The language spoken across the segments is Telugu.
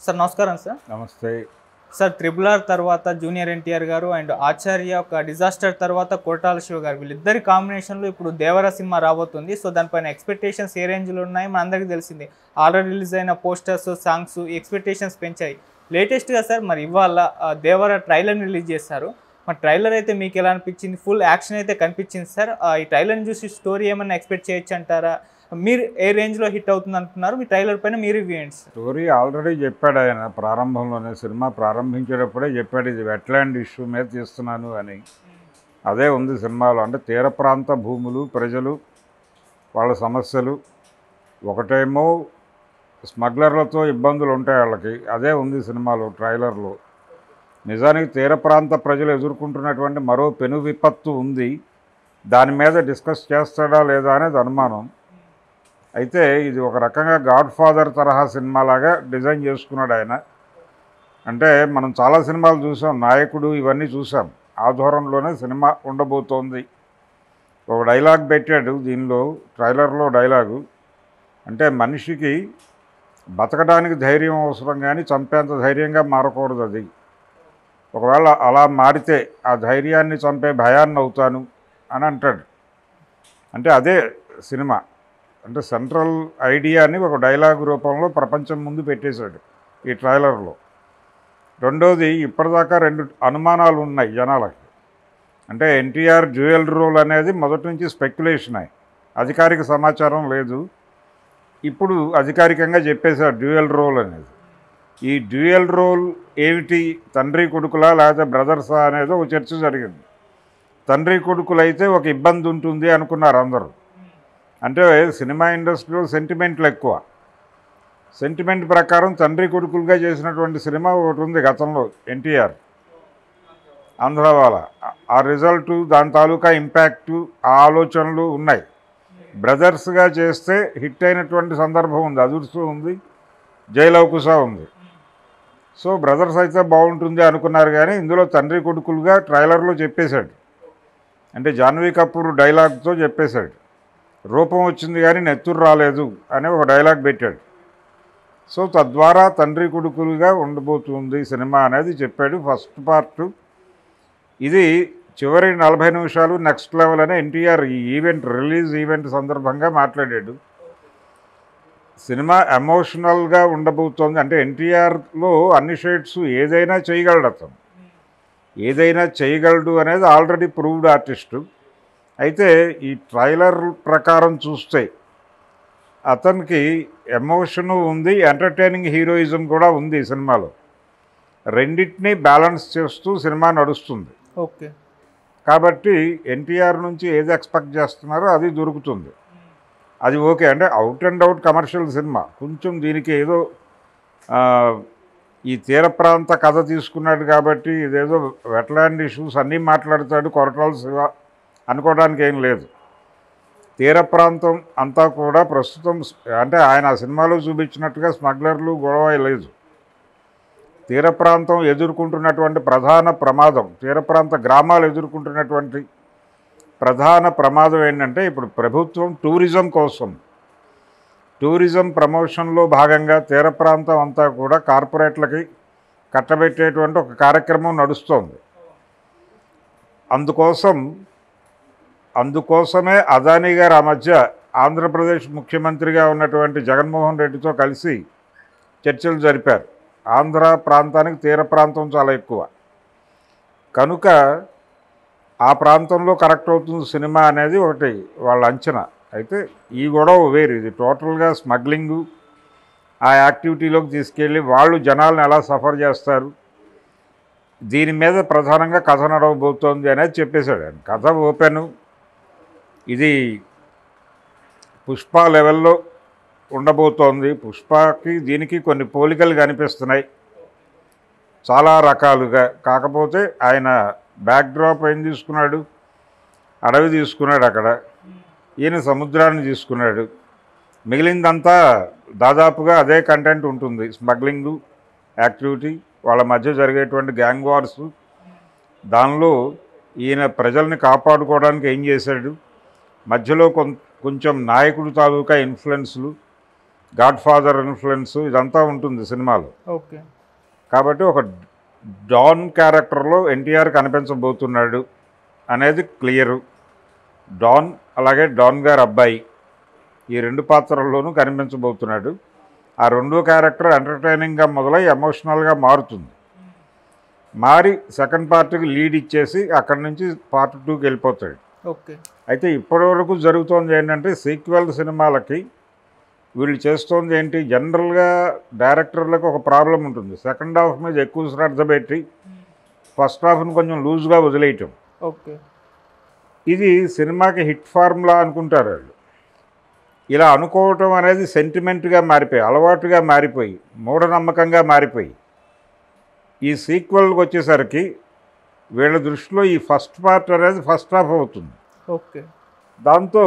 సార్ నమస్కారం సార్. నమస్తే సార్ ట్రిపుల్ ఆర్ తర్వాత జూనియర్ ఎన్టీఆర్ గారు అండ్ ఆచార్య ఒక డిజాస్టర్ తర్వాత కొరటాల శివ గారు వీళ్ళిద్దరి కాంబినేషన్లో ఇప్పుడు దేవర సినిమా రాబోతుంది. సో దానిపైన ఎక్స్పెక్టేషన్స్ ఏ రేంజ్లో ఉన్నాయి మన అందరికీ తెలిసింది. ఆల్రెడీ రిలీజ్ అయిన పోస్టర్స్ సాంగ్స్ ఎక్స్పెక్టేషన్స్ పెంచాయి. లేటెస్ట్గా సార్ మరి ఇవాళ దేవర ట్రైలర్ని రిలీజ్ చేశారు. మరి ట్రైలర్ అయితే మీకు ఎలా అనిపించింది? ఫుల్ యాక్షన్ అయితే కనిపించింది సార్. ఈ ట్రైలర్ని చూసి స్టోరీ ఏమన్నా ఎక్స్పెక్ట్ చేయొచ్చు అంటారా? మీరు ఏ రేంజ్లో హిట్ అవుతుంది అంటున్నారు? మీ ట్రైలర్ పైన మీరు రివ్యూ ఏంటి సార్? స్టోరీ ఆల్రెడీ చెప్పాడు ఆయన ప్రారంభంలోనే, సినిమా ప్రారంభించేటప్పుడే చెప్పాడు ఇది వెట్లాండ్ ఇష్యూ మీద తీస్తున్నాను అని. అదే ఉంది సినిమాలో. అంటే తీర ప్రాంత భూములు, ప్రజలు, వాళ్ళ సమస్యలు. ఒకటేమో స్మగ్లర్లతో ఇబ్బందులు ఉంటాయి వాళ్ళకి, అదే ఉంది సినిమాలో ట్రైలర్లో. నిజానికి తీర ప్రాంత ప్రజలు ఎదుర్కొంటున్నటువంటి మరో పెను విపత్తు ఉంది. దాని మీద డిస్కస్ చేస్తాడా లేదా అనేది అనుమానం. అయితే ఇది ఒక రకంగా గాడ్ ఫాదర్ తరహా సినిమాలాగా డిజైన్ చేసుకున్నాడు ఆయన. అంటే మనం చాలా సినిమాలు చూసాం, నాయకుడు ఇవన్నీ చూసాం. ఆ ధోరణిలోనే సినిమా ఉండబోతోంది. ఒక డైలాగ్ పెట్టాడు దీనిలో, ట్రైలర్లో డైలాగు. అంటే మనిషికి బతకడానికి ధైర్యం అవసరం కానీ చంపేంత ధైర్యంగా మారకూడదు అది. ఒకవేళ అలా మారితే ఆ ధైర్యాన్ని చంపే భయాన్ని అవుతాను అని అంటాడు. అంటే అదే సినిమా. అంటే సెంట్రల్ ఐడియాని ఒక డైలాగ్ రూపంలో ప్రపంచం ముందు పెట్టేశాడు ఈ ట్రైలర్లో. రెండోది, ఇప్పటిదాకా రెండు అనుమానాలు ఉన్నాయి జనాలకి. అంటే ఎన్టీఆర్ డ్యూయల్ రోల్ అనేది మొదటి నుంచి స్పెక్యులేషన్ అయ్యి, అధికారిక సమాచారం లేదు. ఇప్పుడు అధికారికంగా చెప్పేశారు డ్యూయల్ రోల్ అనేది. ఈ డ్యూయల్ రోల్ ఏమిటి, తండ్రి కొడుకులా లేకపోతే బ్రదర్సా అనేది ఒక చర్చ జరిగింది. తండ్రి కొడుకులైతే ఒక ఇబ్బంది ఉంటుంది అనుకున్నారు అందరూ. అంటే సినిమా ఇండస్ట్రీలో సెంటిమెంట్లు ఎక్కువ. సెంటిమెంట్ ప్రకారం తండ్రి కొడుకులుగా చేసినటువంటి సినిమా ఒకటి ఉంది గతంలో, ఎన్టీఆర్ ఆంధ్రవాల. ఆ రిజల్టు, దాని తాలూకా ఇంపాక్టు, ఆ ఆలోచనలు ఉన్నాయి. బ్రదర్స్గా చేస్తే హిట్ అయినటువంటి సందర్భం ఉంది, అదుర్సు ఉంది, జైలవకుశ ఉంది. సో బ్రదర్స్ అయితే బాగుంటుంది అనుకున్నారు, కానీ ఇందులో తండ్రి కొడుకులుగా ట్రైలర్లో చెప్పేశాడు. అంటే జాన్వీ కపూర్ డైలాగ్తో చెప్పేశాడు. రూపం వచ్చింది కానీ నెత్తురు రాలేదు అని ఒక డైలాగ్ పెట్టాడు. సో తద్వారా తండ్రి కొడుకులుగా ఉండబోతుంది సినిమా అనేది చెప్పాడు ఫస్ట్ పార్ట్. ఇది చివరి 40 నిమిషాలు నెక్స్ట్ లెవెల్ అని ఎన్టీఆర్ ఈ ఈవెంట్, రిలీజ్ ఈవెంట్ సందర్భంగా మాట్లాడాడు. సినిమా ఎమోషనల్గా ఉండబోతోంది. అంటే ఎన్టీఆర్లో అన్ని షేడ్స్ ఏదైనా చేయగలడు అతను, ఏదైనా చేయగలడు అనేది ఆల్రెడీ ప్రూవ్డ్ ఆర్టిస్టు. అయితే ఈ ట్రైలర్ ప్రకారం చూస్తే అతనికి ఎమోషను ఉంది, ఎంటర్టైనింగ్ హీరోయిజం కూడా ఉంది ఈ సినిమాలో. రెండింటినీ బ్యాలెన్స్ చేస్తూ సినిమా నడుస్తుంది. ఓకే. కాబట్టి ఎన్టీఆర్ నుంచి ఏది ఎక్స్పెక్ట్ చేస్తున్నారో అది దొరుకుతుంది. అది ఓకే. అంటే out and out commercial cinema. కొంచెం దీనికి ఏదో ఈ తీర ప్రాంత కథ తీసుకున్నాడు కాబట్టి ఇదేదో వెట్లాండ్ ఇష్యూస్ అన్నీ మాట్లాడతాడు కొరటాల శివ అనుకోవడానికి ఏం లేదు. తీర ప్రాంతం అంతా కూడా ప్రస్తుతం, అంటే ఆయన ఆ సినిమాలో చూపించినట్టుగా స్మగ్లర్లు గొడవ లేదు. తీర ప్రాంతం ఎదుర్కొంటున్నటువంటి ప్రధాన ప్రమాదం, తీర ప్రాంత గ్రామాలు ఎదుర్కొంటున్నటువంటి ప్రధాన ప్రమాదం ఏంటంటే, ఇప్పుడు ప్రభుత్వం టూరిజం కోసం, టూరిజం ప్రమోషన్లో భాగంగా తీర ప్రాంతం అంతా కూడా కార్పొరేట్లకి కట్టబెట్టేటువంటి ఒక కార్యక్రమం నడుస్తోంది. అందుకోసమే అదానీ గారు ఆ మధ్య ఆంధ్రప్రదేశ్ ముఖ్యమంత్రిగా ఉన్నటువంటి జగన్మోహన్ రెడ్డితో కలిసి చర్చలు జరిపారు. ఆంధ్ర ప్రాంతానికి తీర ప్రాంతం చాలా ఎక్కువ కనుక ఆ ప్రాంతంలో కరెక్ట్ అవుతుంది సినిమా అనేది ఒకటి వాళ్ళ అంచనా. అయితే ఈ గొడవ వేరు, ఇది టోటల్గా స్మగ్లింగు, ఆ యాక్టివిటీలోకి తీసుకెళ్ళి వాళ్ళు జనాలను ఎలా సఫర్ చేస్తారు, దీని మీద ప్రధానంగా కథ నడవబోతోంది అనేది చెప్పేశాడు ఆయన. కథ ఓపెను, ఇది పుష్ప లెవెల్లో ఉండబోతోంది. పుష్పకి దీనికి కొన్ని పోలికలు కనిపిస్తున్నాయి చాలా రకాలుగా. కాకపోతే ఆయన బ్యాక్డ్రాప్ ఏం తీసుకున్నాడు, అడవి తీసుకున్నాడు అక్కడ, ఈయన సముద్రాన్ని తీసుకున్నాడు. మిగిలిందంతా దాదాపుగా అదే కంటెంట్ ఉంటుంది. స్మగ్లింగు యాక్టివిటీ, వాళ్ళ మధ్య జరిగేటువంటి గ్యాంగ్ వార్స్, దానిలో ఈయన ప్రజల్ని కాపాడుకోవడానికి ఏం చేశాడు, మధ్యలో కొంచెం నాయకుడు తాలూకా ఇన్ఫ్లుయెన్స్లు, గాడ్ ఫాదర్ ఇన్ఫ్లుయెన్స్ ఇదంతా ఉంటుంది సినిమాలో. ఓకే. కాబట్టి ఒక డాన్ క్యారెక్టర్లో ఎన్టీఆర్ కనిపించబోతున్నాడు అనేది క్లియరు. డాన్ అలాగే డాన్ గారి అబ్బాయి ఈ 2 పాత్రల్లోనూ కనిపించబోతున్నాడు. ఆ 2 క్యారెక్టర్ ఎంటర్టైనింగ్గా మొదలై ఎమోషనల్గా మారుతుంది. మారి సెకండ్ పార్ట్కి లీడ్ ఇచ్చేసి అక్కడి నుంచి పార్ట్ 2కి వెళ్ళిపోతాడు. ఓకే. అయితే ఇప్పటివరకు జరుగుతోంది ఏంటంటే సీక్వెల్ సినిమాలకి వీళ్ళు చేస్తోంది ఏంటి, జనరల్గా డైరెక్టర్లకు ఒక ప్రాబ్లం ఉంటుంది. సెకండ్ హాఫ్ మీద ఎక్కువ శ్రద్ధ పెట్టి ఫస్ట్ హాఫ్ని కొంచెం లూజ్గా వదిలేయటం. ఓకే. ఇది సినిమాకి హిట్ ఫార్ములా అనుకుంటారు వాళ్ళు. ఇలా అనుకోవటం అనేది సెంటిమెంట్గా మారిపోయి, అలవాటుగా మారిపోయి, మూఢనమ్మకంగా మారిపోయి ఈ సీక్వెల్కి వచ్చేసరికి వీళ్ళ దృష్టిలో ఈ ఫస్ట్ పార్ట్ అనేది ఫస్ట్ హాఫ్ అవుతుంది. ఓకే. దాంతో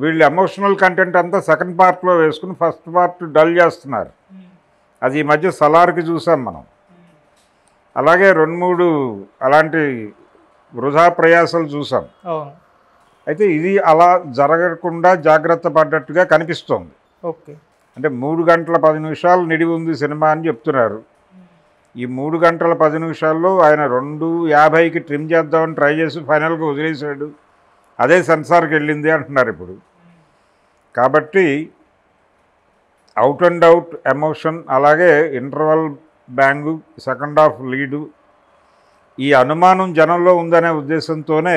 వీళ్ళు ఎమోషనల్ కంటెంట్ అంతా సెకండ్ పార్ట్లో వేసుకుని ఫస్ట్ పార్ట్ డల్ చేస్తున్నారు. అది ఈ మధ్య సలార్కి చూసాం మనం. అలాగే 2-3 అలాంటి వృధా ప్రయాసాలు చూసాం. అయితే ఇది అలా జరగకుండా జాగ్రత్త పడ్డట్టుగా కనిపిస్తోంది. ఓకే. అంటే 3 గంటల 10 నిమిషాలు నిడివి ఉంది సినిమా అని చెప్తున్నారు. ఈ 3 గంటల 10 నిమిషాల్లో ఆయన 2:50కి ట్రిమ్ చేద్దామని ట్రై చేసి ఫైనల్గా వదిలేశాడు. అదే సెన్సార్కి వెళ్ళింది అంటున్నారు ఇప్పుడు. కాబట్టి అవుట్ అండ్ అవుట్ ఎమోషన్, అలాగే ఇంటర్వల్ బ్యాంగు, సెకండ్ హాఫ్ లీడు, ఈ అనుమానం జనంలో ఉందనే ఉద్దేశంతోనే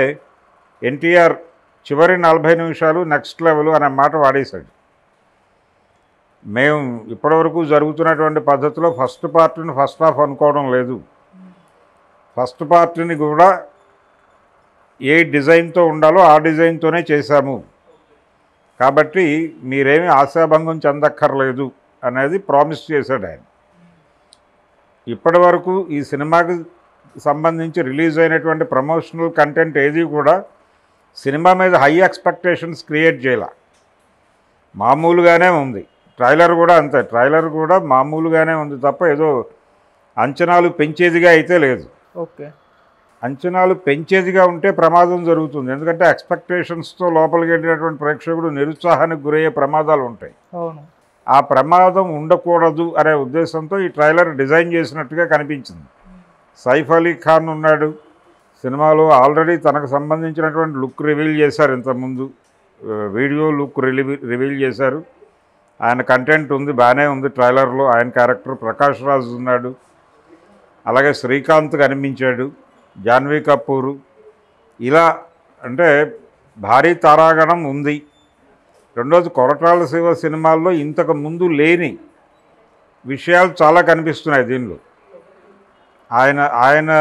ఎన్టీఆర్ చివరి 40 నిమిషాలు నెక్స్ట్ లెవెల్ అనే మాట వాడేశాడు. మేము ఇప్పటివరకు జరుగుతున్నటువంటి పద్ధతిలో ఫస్ట్ పార్ట్ని ఫస్ట్ హాఫ్ అనుకోవడం లేదు. ఫస్ట్ పార్ట్ని కూడా ఏ డిజైన్తో ఉండాలో ఆ డిజైన్తోనే చేశాము. కాబట్టి మీరేమీ ఆశాభంగం చెందక్కర్లేదు అనేది ప్రామిస్ చేశాడు ఆయన. ఇప్పటి వరకు ఈ సినిమాకి సంబంధించి రిలీజ్ అయినటువంటి ప్రమోషనల్ కంటెంట్ ఏది కూడా సినిమా మీద హై ఎక్స్పెక్టేషన్స్ క్రియేట్ చేయాల, మామూలుగానే ఉంది. ట్రైలర్ కూడా అంతే, ట్రైలర్ కూడా మామూలుగానే ఉంది తప్ప ఏదో అంచనాలు పెంచేదిగా అయితే లేదు. ఓకే. అంచనాలు పెంచేదిగా ఉంటే ప్రమాదం జరుగుతుంది. ఎందుకంటే ఎక్స్పెక్టేషన్స్తో లోపలికి వెళ్ళినటువంటి ప్రేక్షకుడు నిరుత్సాహానికి గురయ్యే ప్రమాదాలు ఉంటాయి. ఆ ప్రమాదం ఉండకూడదు అనే ఉద్దేశంతో ఈ ట్రైలర్ డిజైన్ చేసినట్టుగా కనిపించింది. సైఫ్ అలీ ఖాన్ ఉన్నాడు సినిమాలో. ఆల్రెడీ తనకు సంబంధించినటువంటి లుక్ రివీల్ చేశారు. ఇంతకుముందు వీడియో లుక్ రివీల్ చేశారు. ఆయన కంటెంట్ ఉంది, బాగానే ఉంది ట్రైలర్లో. ఆయన క్యారెక్టర్ ప్రకాష్ రాజ్ ఉన్నాడు. అలాగే శ్రీకాంత్ కనిపించాడు, జాన్వీ కపూరు. ఇలా అంటే భారీ తారాగణం ఉంది. రెండోది కొరటాల శివ సినిమాల్లో ఇంతకు ముందు లేని విషయాలు చాలా కనిపిస్తున్నాయి దీనిలో. ఆయన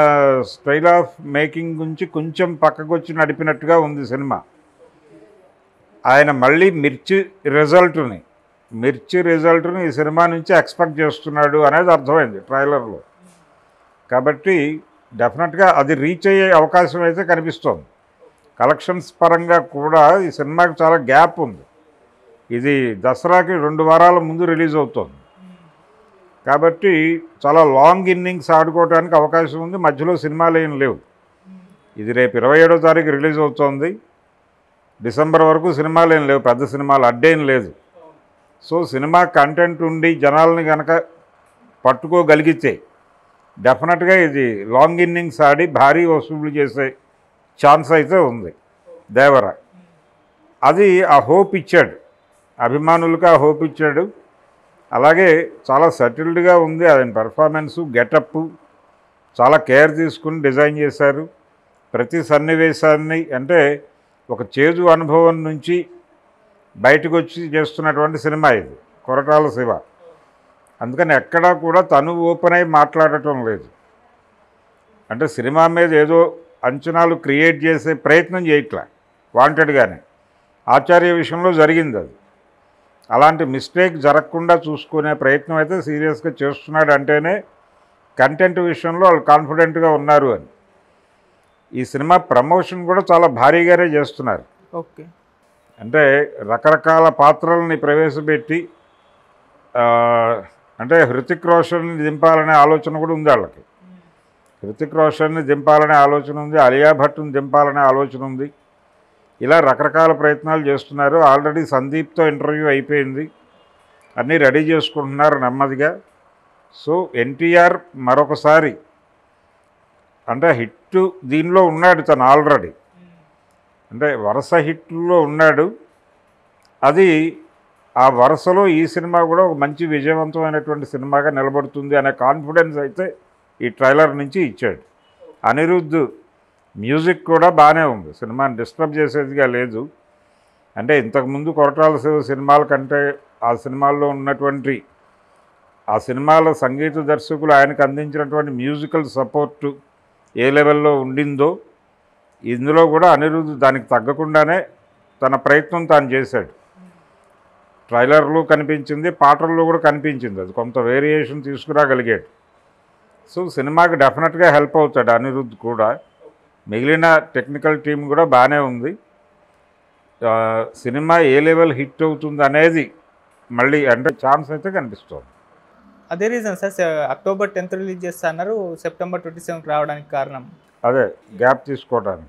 స్టైల్ ఆఫ్ మేకింగ్ గురించి కొంచెం పక్కకు వచ్చి నడిపినట్టుగా ఉంది సినిమా. ఆయన మళ్ళీ మిర్చి రిజల్ట్ని ఈ సినిమా నుంచి ఎక్స్పెక్ట్ చేస్తున్నాడు అనేది అర్థమైంది ట్రైలర్లో. కాబట్టి డెఫినెట్గా అది రీచ్ అయ్యే అవకాశం అయితే కనిపిస్తోంది. కలెక్షన్స్ పరంగా కూడా ఈ సినిమాకి చాలా గ్యాప్ ఉంది. ఇది దసరాకి 2 వారాల ముందు రిలీజ్ అవుతుంది. కాబట్టి చాలా లాంగ్ ఇన్నింగ్స్ ఆడుకోవడానికి అవకాశం ఉంది. మధ్యలో సినిమాలు ఏం లేవు. ఇది రేపు 27వ తారీఖు రిలీజ్ అవుతోంది. డిసెంబర్ వరకు సినిమాలు ఏం లేవు, పెద్ద సినిమాలు అడ్డేం లేదు. సో సినిమా కంటెంట్ ఉండి జనాలని కనుక పట్టుకోగలిగితే డెఫినెట్గా ఇది లాంగ్ ఇన్నింగ్స్ ఆడి భారీ వసూళ్లు చేసే ఛాన్స్ అయితే ఉంది దేవర. అది ఆ హోప్ ఇచ్చాడు, అభిమానులకు ఆ హోప్ ఇచ్చాడు. అలాగే చాలా సెటిల్డ్గా ఉంది ఆయన పెర్ఫార్మెన్సు, గెటప్ చాలా కేర్ తీసుకుని డిజైన్ చేశారు. ప్రతి సన్నివేశాన్ని అంటే ఒక చేదు అనుభవం నుంచి బయటకు వచ్చి చేస్తున్నటువంటి సినిమా ఇది కొరటాల శివ. అందుకని ఎక్కడా కూడా తను ఓపెన్ అయి మాట్లాడటం లేదు. అంటే సినిమా మీద ఏదో అంచనాలు క్రియేట్ చేసే ప్రయత్నం చేయట్లే వాంటెడ్గానే. ఆచార్య విషయంలో జరిగింది అది. అలాంటి మిస్టేక్ జరగకుండా చూసుకునే ప్రయత్నం అయితే సీరియస్గా చేస్తున్నాడు. అంటేనే కంటెంట్ విషయంలో వాళ్ళు కాన్ఫిడెంట్గా ఉన్నారు అని. ఈ సినిమా ప్రమోషన్ కూడా చాలా భారీగానే చేస్తున్నారు. ఓకే. అంటే రకరకాల పాత్రలని ప్రవేశపెట్టి అంటే హృతిక్ రోషన్ని దింపాలనే ఆలోచన కూడా ఉంది వాళ్ళకి. హృతిక్ రోషన్ని దింపాలనే ఆలోచన ఉంది, అలియా భట్ని దింపాలనే ఆలోచన ఉంది. ఇలా రకరకాల ప్రయత్నాలు చేస్తున్నారు. ఆల్రెడీ సందీప్తో ఇంటర్వ్యూ అయిపోయింది. అన్నీ రెడీ చేసుకుంటున్నారు నెమ్మదిగా. సో ఎన్టీఆర్ మరొకసారి అంటే హిట్ దీనిలో ఉన్నాడు తను ఆల్రెడీ, అంటే వరుస హిట్లో ఉన్నాడు. అది ఆ వరుసలో ఈ సినిమా కూడా ఒక మంచి విజయవంతమైనటువంటి సినిమాగా నిలబడుతుంది అనే కాన్ఫిడెన్స్ అయితే ఈ ట్రైలర్ నుంచి ఇచ్చాడు. అనిరుద్ధ్ మ్యూజిక్ కూడా బాగానే ఉంది, సినిమాని డిస్టర్బ్ చేసేదిగా లేదు. అంటే ఇంతకుముందు కొరటాల శివ సినిమాల కంటే ఆ సినిమాల్లో ఉన్నటువంటి ఆ సినిమాల సంగీత దర్శకులు ఆయనకు అందించినటువంటి మ్యూజికల్ సపోర్టు ఏ లెవెల్లో ఉండిందో ఇందులో కూడా అనిరుద్ధ్ దానికి తగ్గకుండానే తన ప్రయత్నం తాను చేశాడు. ట్రైలర్లు కనిపించింది, పాటల్లో కూడా కనిపించింది, అది కొంత వేరియేషన్ తీసుకురాగలిగాడు. సో సినిమాకి డెఫినెట్గా హెల్ప్ అవుతాడు అనిరుద్ధ్ కూడా. మిగిలిన టెక్నికల్ టీం కూడా బాగానే ఉంది. సినిమా ఏ లెవెల్ హిట్ అవుతుంది అనేది మళ్ళీ అంటే ఛాన్స్ అయితే కనిపిస్తుంది. అదే reason sir, October 10th release చేస్తా అన్నారు, సెప్టెంబర్ 27కి రావడానికి కారణం అదే గ్యాప్ తీసుకోవడానికి.